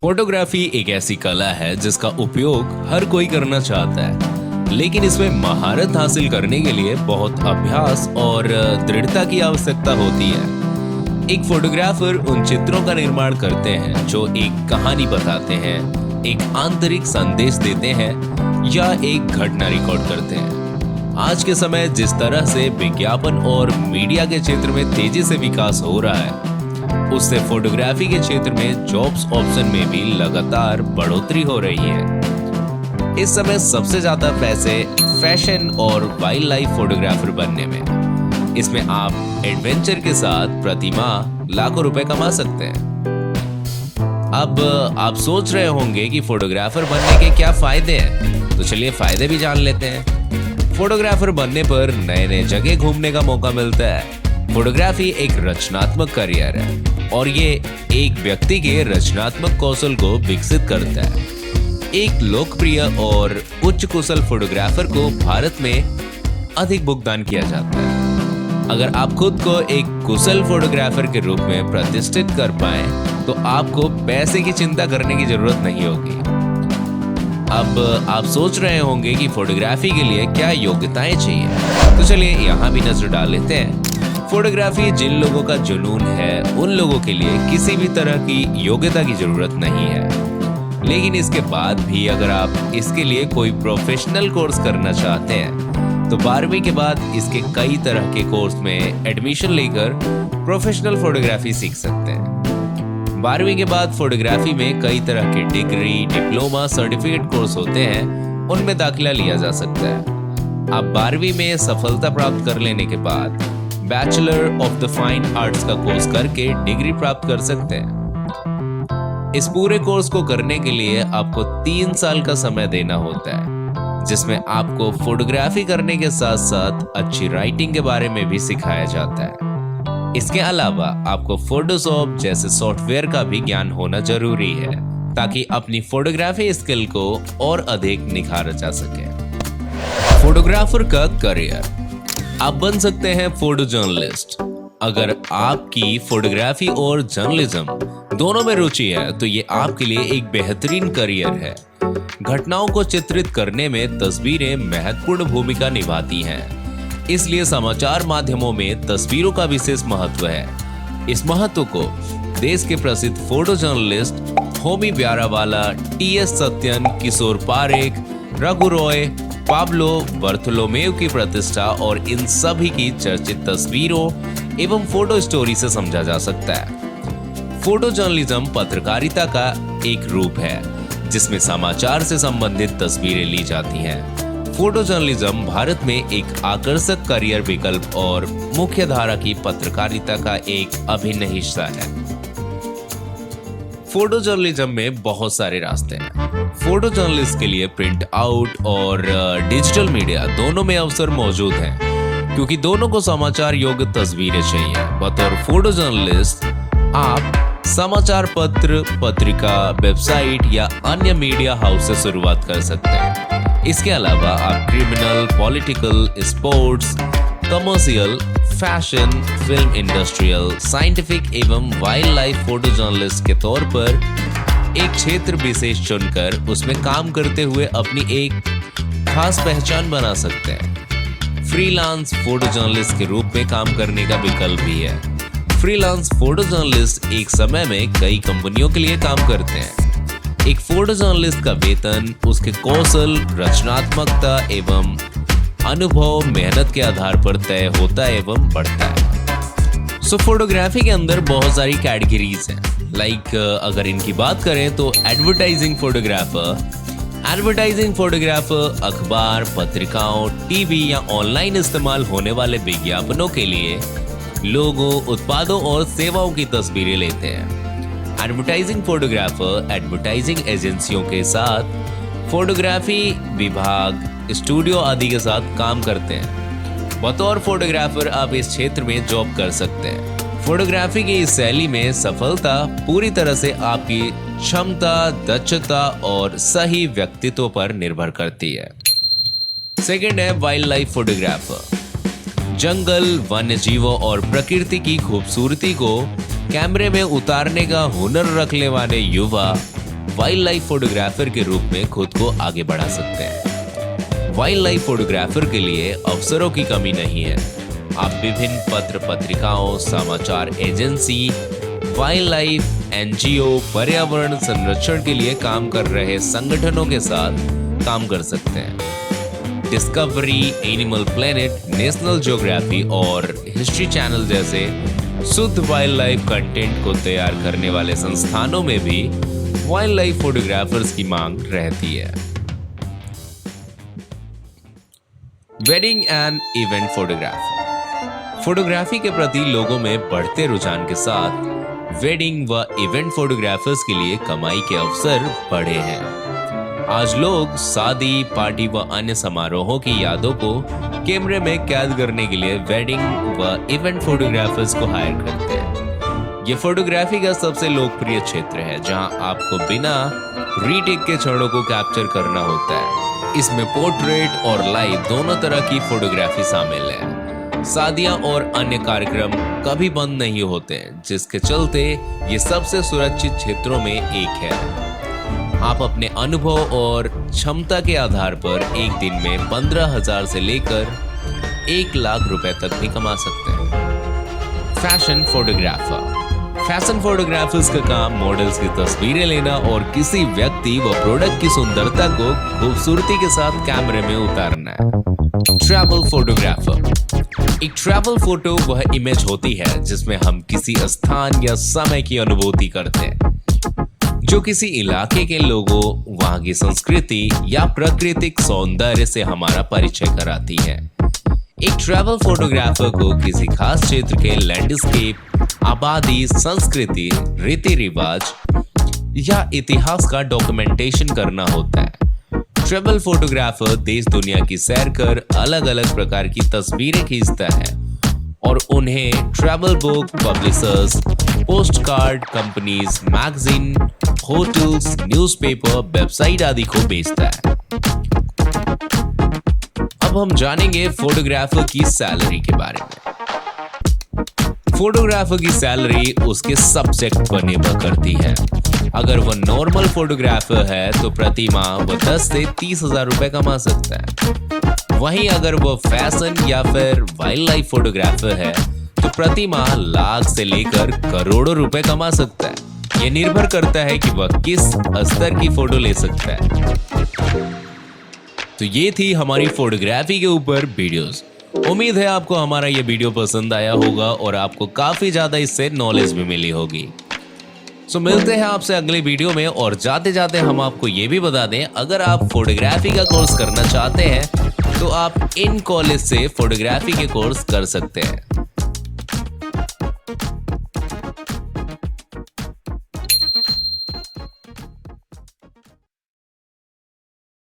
Photography एक ऐसी कला है जिसका उपयोग हर कोई करना चाहता है, लेकिन इसमें महारत हासिल करने के लिए बहुत अभ्यास और दृढ़ता की आवश्यकता होती है। एक फोटोग्राफर उन चित्रों का निर्माण करते हैं जो एक कहानी बताते हैं, एक आंतरिक संदेश देते हैं या एक घटना रिकॉर्ड करते हैं। आज के समय जिस तरह से विज्ञापन और मीडिया के क्षेत्र में तेजी से विकास हो रहा है, उससे फोटोग्राफी के क्षेत्र में जॉब्स ऑप्शन में भी लगातार बढ़ोतरी हो रही है। इस समय सबसे ज्यादा पैसे फैशन और वाइल्ड लाइफ फोटोग्राफर बनने में। इसमें आप एडवेंचर के साथ प्रति माह लाखों रुपए कमा सकते हैं। अब आप सोच रहे होंगे कि फोटोग्राफर बनने के क्या फायदे हैं, तो चलिए फायदे भी जान लेते हैं। फोटोग्राफर बनने पर नए नए जगह घूमने का मौका मिलता है। फोटोग्राफी एक रचनात्मक करियर है और ये एक व्यक्ति के रचनात्मक कौशल को विकसित करता है। एक लोकप्रिय और उच्च कुशल फोटोग्राफर को भारत में अधिक भुगतान किया जाता है। अगर आप खुद को एक कुशल फोटोग्राफर के रूप में प्रतिष्ठित कर पाए तो आपको पैसे की चिंता करने की जरूरत नहीं होगी। अब आप सोच रहे होंगे कि फोटोग्राफी के लिए क्या योग्यताएं चाहिए, तो चलिए यहाँ भी नजर डाल लेते हैं। फोटोग्राफी जिन लोगों का जुनून है उन लोगों के लिए किसी भी तरह की योग्यता की जरूरत नहीं है, लेकिन इसके बाद भी अगर आप इसके लिए कोई प्रोफेशनल कोर्स करना चाहते हैं तो 12वीं के बाद इसके कई तरह के कोर्स में एडमिशन लेकर प्रोफेशनल फोटोग्राफी सीख सकते हैं। 12वीं के बाद फोटोग्राफी में कई तरह के डिग्री, डिप्लोमा, सर्टिफिकेट कोर्स होते हैं, उनमें दाखिला लिया जा सकता है। आप 12वीं में सफलता प्राप्त कर लेने के बाद bachelor of the fine arts का कोर्स करके डिग्री प्राप्त कर सकते हैं। इस पूरे कोर्स को करने के लिए आपको 3 साल का समय देना होता है, जिसमें आपको फोटोग्राफी करने के साथ साथ अच्छी राइटिंग के बारे में भी सिखाया जाता है। इसके अलावा आपको फोटोशॉप जैसे सॉफ्टवेयर का भी ज्ञान होना जरूरी है, ताकि अपनी फोटोग्राफी स्किल को और अधिक निखारा जा सके। फोटोग्राफर का करियर। आप बन सकते हैं फोटो जर्नलिस्ट। अगर आपकी फोटोग्राफी और जर्नलिज्म दोनों में रुचि है तो ये आपके लिए एक बेहतरीन करियर है। घटनाओं को चित्रित करने में तस्वीरें महत्वपूर्ण भूमिका निभाती हैं, इसलिए समाचार माध्यमों में तस्वीरों का विशेष महत्व है। इस महत्व को देश के प्रसिद्ध photo journalist Homai Vyarawalla, T S. Sathyan, Kishore Parekh, Raghu Rai, Pablo Bartholomew की प्रतिष्ठा और इन सभी की चर्चित तस्वीरों एवं फोटो स्टोरी से समझा जा सकता है। फोटो जर्नलिज्म पत्रकारिता का एक रूप है जिसमें समाचार से संबंधित तस्वीरें ली जाती हैं। फोटो जर्नलिज्म भारत में एक आकर्षक करियर विकल्प और मुख्य धारा की पत्रकारिता का एक अभिन्न हिस्सा है। फोटो जर्नलिज्म में बहुत सारे रास्ते हैं। फोटो जर्नलिस्ट के लिए प्रिंट आउट और डिजिटल मीडिया दोनों में अवसर मौजूद हैं, क्योंकि दोनों को समाचार योग्य तस्वीरें चाहिए। बतौर फोटो जर्नलिस्ट आप समाचार पत्र, पत्रिका, वेबसाइट या अन्य मीडिया हाउस से शुरुआत कर सकते हैं। इसके अलावा आप criminal, political, sports, commercial, fashion, film industrial, scientific एवं वाइल्ड लाइफ फोटो जर्नलिस्ट के तौर पर एक क्षेत्र विशेष चुनकर उसमें काम करते हुए अपनी एक खास पहचान बना सकते हैं। फ्रीलांस फोटो जर्नलिस्ट के रूप में काम करने का विकल्प भी है। फ्रीलांस फोटो जर्नलिस्ट एक समय में कई कंपनियों के लिए काम करते हैं। एक फोटो जर्नलिस्ट का वेतन उसके कौशल, रचनात्मकता एवं अनुभव, मेहनत के आधार पर तय होता एवं बढ़ता है। फोटोग्राफी के अंदर बहुत सारी कैटेगरीज हैं। अगर इनकी बात करें तो एडवर्टाइजिंग फोटोग्राफर अखबार, पत्रिकाओं, टीवी या ऑनलाइन इस्तेमाल होने वाले विज्ञापनों के लिए लोगों, उत्पादों और सेवाओं की तस्वीरें लेते हैं। एडवर्टाइजिंग फोटोग्राफर एडवर्टाइजिंग एजेंसियों के साथ फोटोग्राफी विभाग, स्टूडियो आदि के साथ काम करते हैं। बतौर फोटोग्राफर आप इस क्षेत्र में जॉब कर सकते हैं। फोटोग्राफी की इस शैली में सफलता पूरी तरह से आपकी क्षमता, दक्षता और सही व्यक्तित्व पर निर्भर करती है। सेकंड है वाइल्ड लाइफ फोटोग्राफर। जंगल, वन्य जीवों और प्रकृति की खूबसूरती को कैमरे में उतारने का हुनर रखने वाले युवा वाइल्ड लाइफ फोटोग्राफर के रूप में खुद को आगे बढ़ा सकते हैं। वाइल्ड लाइफ फोटोग्राफर के लिए अवसरों की कमी नहीं है। आप विभिन्न पत्र पत्रिकाओं, समाचार एजेंसी, वाइल्ड लाइफ एनजीओ, पर्यावरण संरक्षण के लिए काम कर रहे संगठनों के साथ काम कर सकते हैं। Discovery, animal planet, national geography और हिस्ट्री चैनल जैसे शुद्ध वाइल्ड लाइफ कंटेंट को तैयार करने वाले संस्थानों में भी वाइल्ड लाइफ फोटोग्राफर्स की मांग रहती है। वेडिंग एंड इवेंट फोटोग्राफी के प्रति लोगों में बढ़ते रुझान के साथ वेडिंग व इवेंट फोटोग्राफर्स के लिए कमाई के अवसर बढ़े हैं। आज लोग शादी, पार्टी व अन्य समारोहों की यादों को कैमरे में कैद करने के लिए वेडिंग व इवेंट फोटोग्राफर्स को हायर करते हैं। ये फोटोग्राफी का सबसे लोकप्रिय क्षेत्र है, जहां आपको बिना रीटेक के क्षणों को कैप्चर करना होता है। इसमें पोर्ट्रेट और लाइव दोनों तरह की फोटोग्राफी शामिल है। शादियां और अन्य कार्यक्रम कभी बंद नहीं होते, जिसके चलते ये सबसे सुरक्षित क्षेत्रों में एक है। आप अपने अनुभव और क्षमता के आधार पर एक दिन में 15,000 से लेकर 1 लाख रुपए तक भी कमा सकते हैं। फैशन फोटोग्राफर्स का काम मॉडल्स की तस्वीरें लेना और किसी व्यक्ति व प्रोडक्ट की सुंदरता को खूबसूरती के साथ कैमरे में उतारना है। ट्रैवल फोटोग्राफर एक ट्रैवल फोटो वह इमेज होती है जिसमें हम किसी स्थान या समय की अनुभूति करते हैं, जो किसी इलाके के लोगों, वहां की संस्कृति या प्राकृतिक सौंदर्य से हमारा परिचय कराती है। एक ट्रैवल फोटोग्राफर को किसी खास क्षेत्र के लैंडस्केप, आबादी, संस्कृति, रीति रिवाज या इतिहास का डॉक्यूमेंटेशन करना होता है। ट्रैवल फोटोग्राफर देश दुनिया की सैर कर अलग अलग प्रकार की तस्वीरें खींचता है और उन्हें travel book publishers, post card companies, magazine, hotels, newspaper, website आदि को बेचता है। अब हम जानेंगे फोटोग्राफर की सैलरी के बारे में। फोटोग्राफर की सैलरी उसके सब्जेक्ट पर निर्भर करती है। अगर वह नॉर्मल फोटोग्राफर है तो प्रति माह वह 10 से 30,000 रुपए कमा सकता है। वहीं अगर वह फैशन या फिर वाइल्ड लाइफ फोटोग्राफर है तो प्रति माह लाख से लेकर करोड़ों रुपए कमा सकता है। यह निर्भर करता है कि वह किस स्तर की फोटो ले सकता है। तो ये थी हमारी फोटोग्राफी के ऊपर वीडियोस। उम्मीद है आपको हमारा ये वीडियो पसंद आया होगा और आपको काफी ज्यादा इससे नॉलेज भी मिली होगी। सो मिलते हैं आपसे अगले वीडियो में। और जाते जाते हम आपको ये भी बता दें, अगर आप फोटोग्राफी का कोर्स करना चाहते हैं तो आप इन कॉलेज से फोटोग्राफी के कोर्स कर सकते हैं।